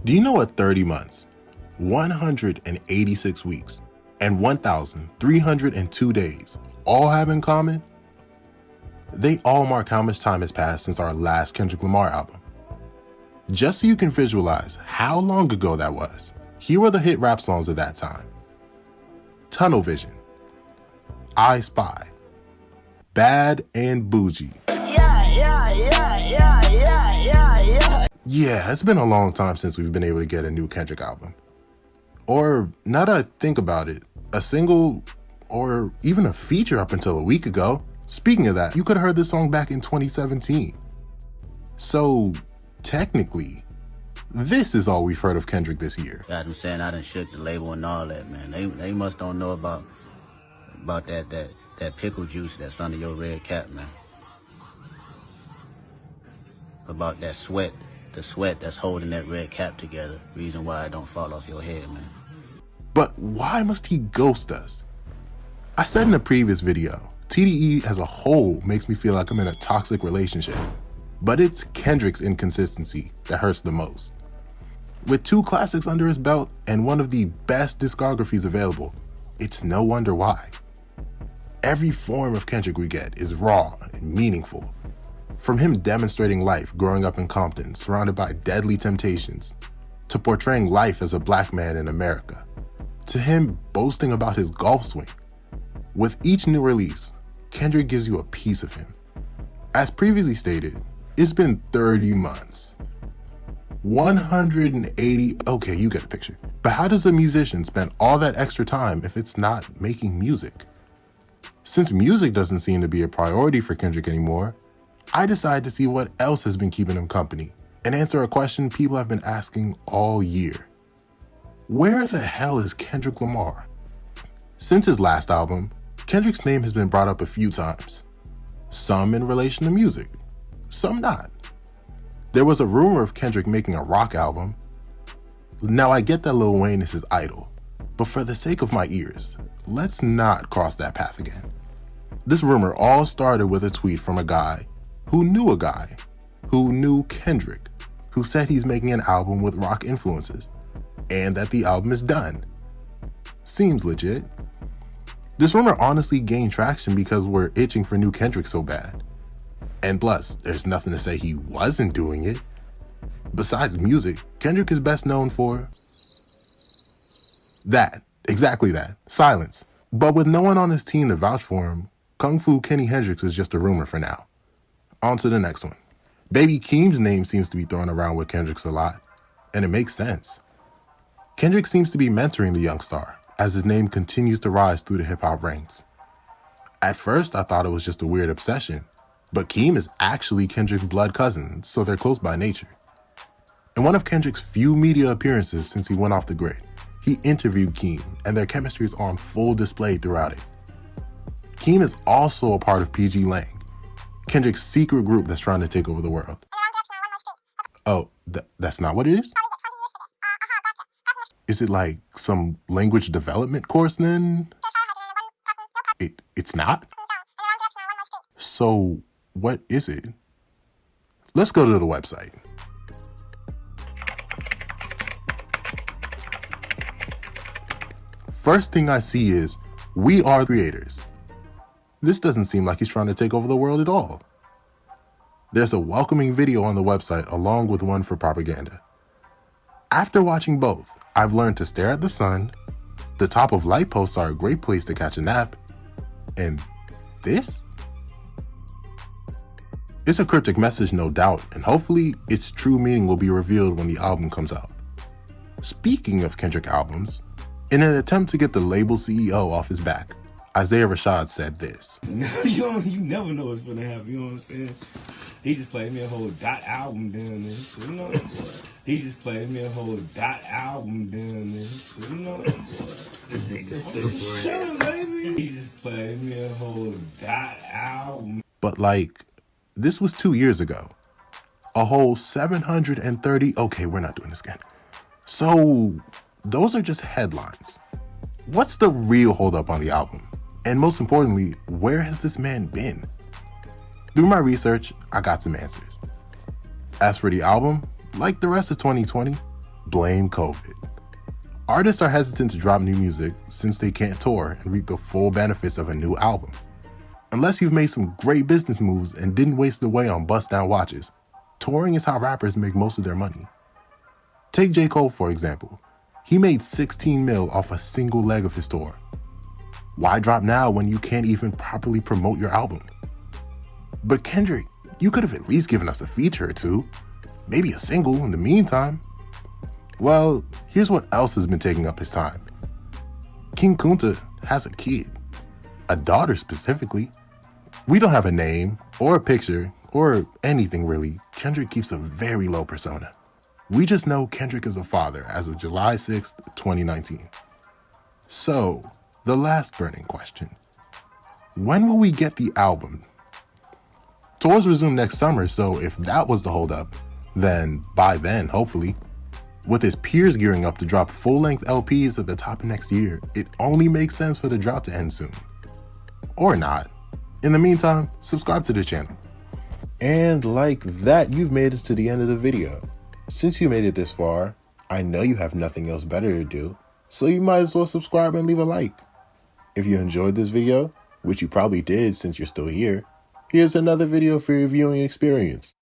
Do you know what 30 months, 186 weeks, and 1,302 days all have in common? They all mark how much time has passed since our last Kendrick Lamar album. Just so you can visualize how long ago that was, here were the hit rap songs of that time. Tunnel Vision, I Spy, Bad and Boujee. Yeah, it's been a long time since we've been able to get a new Kendrick album. Or, now that I think about it, a single or even a feature up until a week ago. Speaking of that, you could have heard this song back in 2017. So, technically, this is all we've heard of Kendrick this year. Got them saying I done shook the label and all that, man. They must don't know about that pickle juice that's under your red cap, man. About that sweat, the sweat that's holding that red cap together. Reason why it don't fall off your head, man. But why must he ghost us? I said in a previous video, TDE as a whole makes me feel like I'm in a toxic relationship. But it's Kendrick's inconsistency that hurts the most. With 2 classics under his belt and one of the best discographies available, it's no wonder why. Every form of Kendrick we get is raw and meaningful. From him demonstrating life growing up in Compton, surrounded by deadly temptations, to portraying life as a black man in America, to him boasting about his golf swing. With each new release, Kendrick gives you a piece of him. As previously stated, it's been 30 months. 180, okay, you get the picture. But how does a musician spend all that extra time if it's not making music? Since music doesn't seem to be a priority for Kendrick anymore, I decided to see what else has been keeping him company and answer a question people have been asking all year. Where the hell is Kendrick Lamar? Since his last album, Kendrick's name has been brought up a few times. Some in relation to music, some not. There was a rumor of Kendrick making a rock album. Now I get that Lil Wayne is his idol, but for the sake of my ears, let's not cross that path again. This rumor all started with a tweet from a guy who knew Kendrick, who said he's making an album with rock influences, and that the album is done. Seems legit. This rumor honestly gained traction because we're itching for new Kendrick so bad. And plus, there's nothing to say he wasn't doing it. Besides music, Kendrick is best known for that, exactly that, silence. But with no one on his team to vouch for him, Kung Fu Kenny Hendrix is just a rumor for now. On to the next one. Baby Keem's name seems to be thrown around with Kendrick's a lot, and it makes sense. Kendrick seems to be mentoring the young star as his name continues to rise through the hip-hop ranks. At first, I thought it was just a weird obsession, but Keem is actually Kendrick's blood cousin, so they're close by nature. In one of Kendrick's few media appearances since he went off the grid, he interviewed Keem, and their chemistry is on full display throughout it. Keem is also a part of PG Lang, Kendrick's secret group that's trying to take over the world. Oh, that's not what it is? Is it like some language development course then? It's not? So what is it? Let's go to the website. First thing I see is, we are creators. This doesn't seem like he's trying to take over the world at all. There's a welcoming video on the website along with one for propaganda. After watching both, I've learned to stare at the sun, the top of light posts are a great place to catch a nap, and this? It's a cryptic message, no doubt, and hopefully its true meaning will be revealed when the album comes out. Speaking of Kendrick albums, in an attempt to get the label CEO off his back, Isaiah Rashad said this. You never know what's gonna happen, you know what I'm saying? He just played me a whole dot album down there, so you know. He just played me a whole dot album down there, so you know. Shut up, baby. He just played me a whole dot album. But like, this was 2 years ago. A whole 730, okay, we're not doing this again. So, those are just headlines. What's the real holdup on the album? And most importantly, where has this man been? Through my research, I got some answers. As for the album, like the rest of 2020, Blame COVID. Artists are hesitant to drop new music since they can't tour and reap the full benefits of a new album. Unless you've made some great business moves and didn't waste away on bust-down watches, touring is how rappers make most of their money. Take J. Cole, for example. He made 16 mil off a single leg of his tour. Why drop now when you can't even properly promote your album? But Kendrick, you could have at least given us a feature or two, maybe a single in the meantime. Well, here's what else has been taking up his time. King Kunta has a kid, a daughter specifically. We don't have a name or a picture or anything really. Kendrick keeps a very low persona. We just know Kendrick is a father as of July 6th, 2019. So, the last burning question. When will we get the album? Tours resume next summer, so if that was the holdup, then by then, hopefully, with his peers gearing up to drop full-length LPs at the top of next year, it only makes sense for the drought to end soon. Or not. In the meantime, subscribe to the channel. And like that, you've made it to the end of the video. Since you made it this far, I know you have nothing else better to do, so you might as well subscribe and leave a like. If you enjoyed this video, which you probably did since you're still here, here's another video for your viewing experience.